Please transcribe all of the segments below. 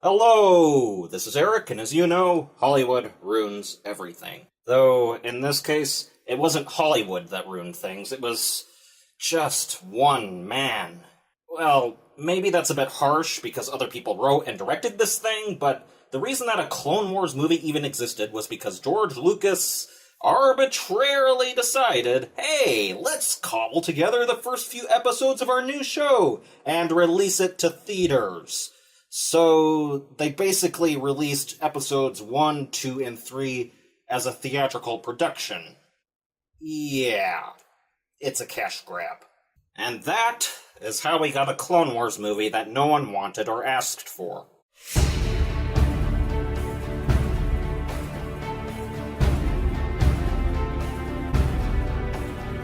Hello, this is Eric, and as you know, Hollywood ruins everything. Though, in this case, it wasn't Hollywood that ruined things, it was just one man. Well, maybe that's a bit harsh because other people wrote and directed this thing, but the reason that a Clone Wars movie even existed was because George Lucas arbitrarily decided, hey, let's cobble together the first few episodes of our new show and release it to theaters. So they basically released episodes 1, 2, and 3 as a theatrical production. Yeah, it's a cash grab. And that is how we got a Clone Wars movie that no one wanted or asked for.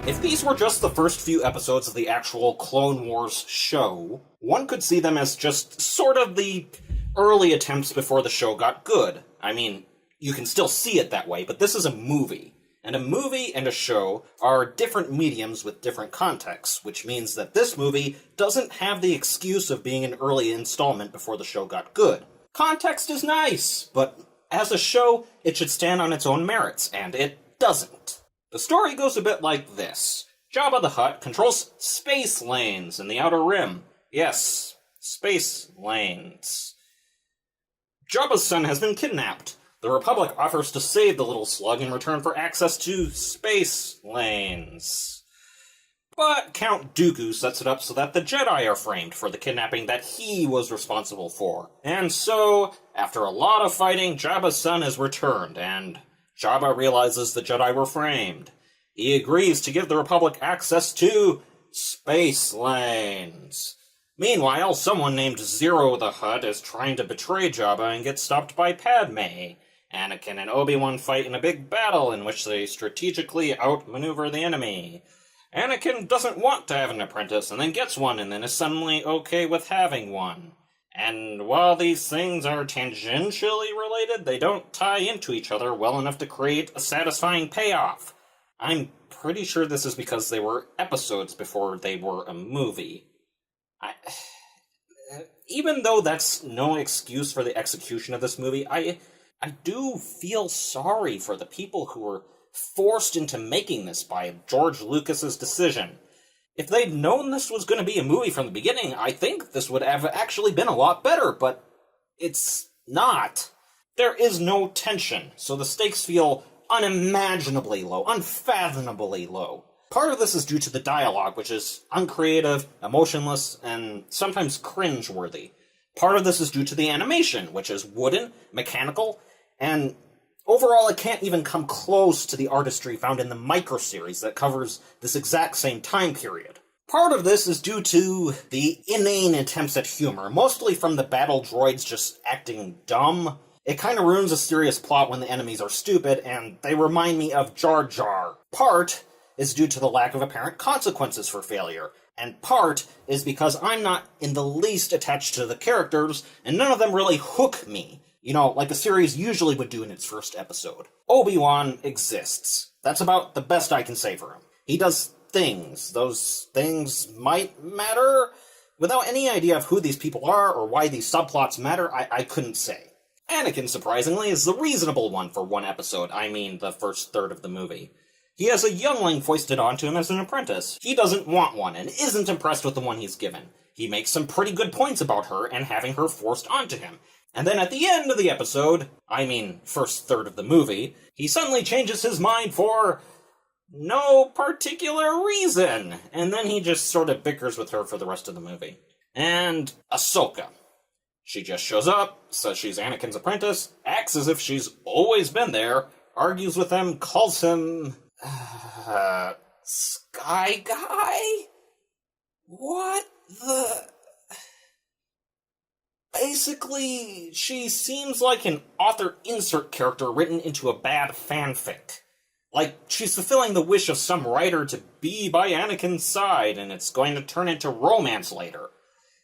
If these were just the first few episodes of the actual Clone Wars show, one could see them as just sort of the early attempts before the show got good. I mean, you can still see it that way, but this is a movie. And a movie and a show are different mediums with different contexts, which means that this movie doesn't have the excuse of being an early installment before the show got good. Context is nice, but as a show, it should stand on its own merits, and it doesn't. The story goes a bit like this. Jabba the Hutt controls space lanes in the Outer Rim. Yes, space lanes. Jabba's son has been kidnapped. The Republic offers to save the little slug in return for access to space lanes. But Count Dooku sets it up so that the Jedi are framed for the kidnapping that he was responsible for. And so, after a lot of fighting, Jabba's son is returned, and Jabba realizes the Jedi were framed. He agrees to give the Republic access to space lanes. Meanwhile, someone named Zero the Hutt is trying to betray Jabba and gets stopped by Padme. Anakin and Obi-Wan fight in a big battle in which they strategically outmaneuver the enemy. Anakin doesn't want to have an apprentice and then gets one and then is suddenly okay with having one. And while these things are tangentially related, they don't tie into each other well enough to create a satisfying payoff. I'm pretty sure this is because they were episodes before they were a movie. Even though that's no excuse for the execution of this movie, I do feel sorry for the people who were forced into making this by George Lucas's decision. If they'd known this was going to be a movie from the beginning, I think this would have actually been a lot better, but it's not. There is no tension, so the stakes feel unimaginably low, unfathomably low. Part of this is due to the dialogue, which is uncreative, emotionless, and sometimes cringe-worthy. Part of this is due to the animation, which is wooden, mechanical, and overall, it can't even come close to the artistry found in the micro-series that covers this exact same time period. Part of this is due to the inane attempts at humor, mostly from the battle droids just acting dumb. It kind of ruins a serious plot when the enemies are stupid, and they remind me of Jar Jar. Part is due to the lack of apparent consequences for failure, and part is because I'm not in the least attached to the characters, and none of them really hook me. You know, like a series usually would do in its first episode. Obi-Wan exists. That's about the best I can say for him. He does things. Those things might matter. Without any idea of who these people are or why these subplots matter, I couldn't say. Anakin, surprisingly, is the reasonable one for one episode, I mean the first third of the movie. He has a youngling foisted onto him as an apprentice. He doesn't want one and isn't impressed with the one he's given. He makes some pretty good points about her and having her forced onto him. And then at the end of the episode, I mean first third of the movie, he suddenly changes his mind for no particular reason. And then he just sort of bickers with her for the rest of the movie. And Ahsoka. She just shows up, says she's Anakin's apprentice, acts as if she's always been there, argues with him, calls him Sky Guy? What the... Basically, she seems like an author insert character written into a bad fanfic. Like, she's fulfilling the wish of some writer to be by Anakin's side, and it's going to turn into romance later.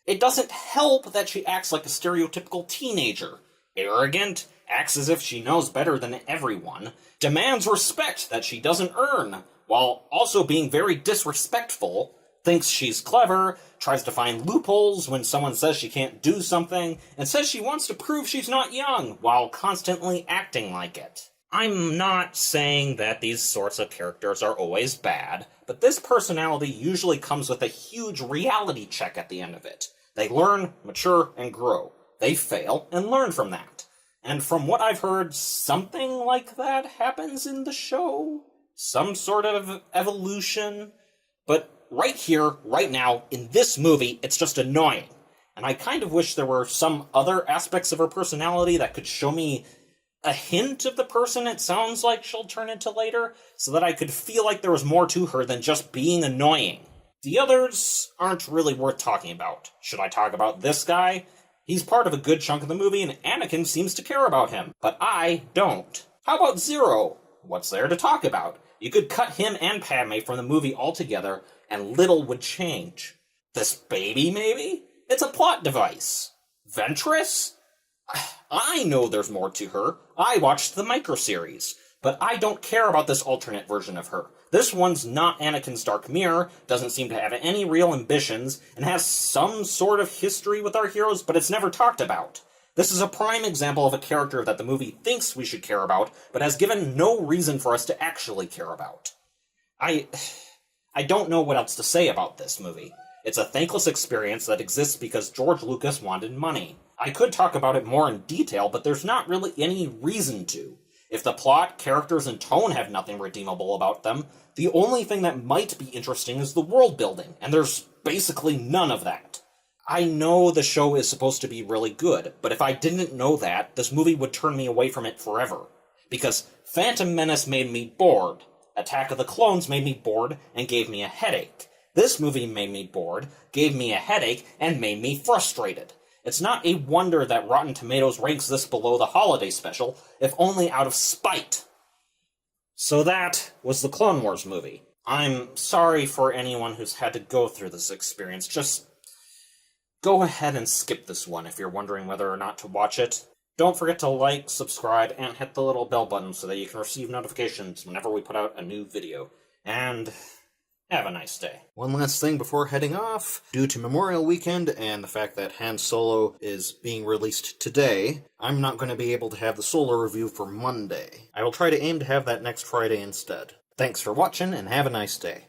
It doesn't help that she acts like a stereotypical teenager. Arrogant, acts as if she knows better than everyone, demands respect that she doesn't earn, while also being very disrespectful, thinks she's clever, tries to find loopholes when someone says she can't do something, and says she wants to prove she's not young, while constantly acting like it. I'm not saying that these sorts of characters are always bad, but this personality usually comes with a huge reality check at the end of it. They learn, mature, and grow. They fail and learn from that. And from what I've heard, something like that happens in the show? Some sort of evolution? But right here, right now, in this movie, it's just annoying. And I kind of wish there were some other aspects of her personality that could show me a hint of the person it sounds like she'll turn into later, so that I could feel like there was more to her than just being annoying. The others aren't really worth talking about. Should I talk about this guy? He's part of a good chunk of the movie, and Anakin seems to care about him, but I don't. How about Zero? What's there to talk about? You could cut him and Padme from the movie altogether, and little would change. This baby, maybe? It's a plot device. Ventress? I know there's more to her. I watched the microseries, but I don't care about this alternate version of her. This one's not Anakin's Dark Mirror, doesn't seem to have any real ambitions, and has some sort of history with our heroes, but it's never talked about. This is a prime example of a character that the movie thinks we should care about, but has given no reason for us to actually care about. I don't know what else to say about this movie. It's a thankless experience that exists because George Lucas wanted money. I could talk about it more in detail, but there's not really any reason to. If the plot, characters, and tone have nothing redeemable about them, the only thing that might be interesting is the world building, and there's basically none of that. I know the show is supposed to be really good, but if I didn't know that, this movie would turn me away from it forever. Because Phantom Menace made me bored, Attack of the Clones made me bored, and gave me a headache. This movie made me bored, gave me a headache, and made me frustrated. It's not a wonder that Rotten Tomatoes ranks this below the holiday special, if only out of spite. So that was the Clone Wars movie. I'm sorry for anyone who's had to go through this experience. Just go ahead and skip this one if you're wondering whether or not to watch it. Don't forget to like, subscribe, and hit the little bell button so that you can receive notifications whenever we put out a new video. And have a nice day. One last thing before heading off. Due to Memorial Weekend and the fact that Han Solo is being released today, I'm not going to be able to have the Solo review for Monday. I will try to aim to have that next Friday instead. Thanks for watching, and have a nice day.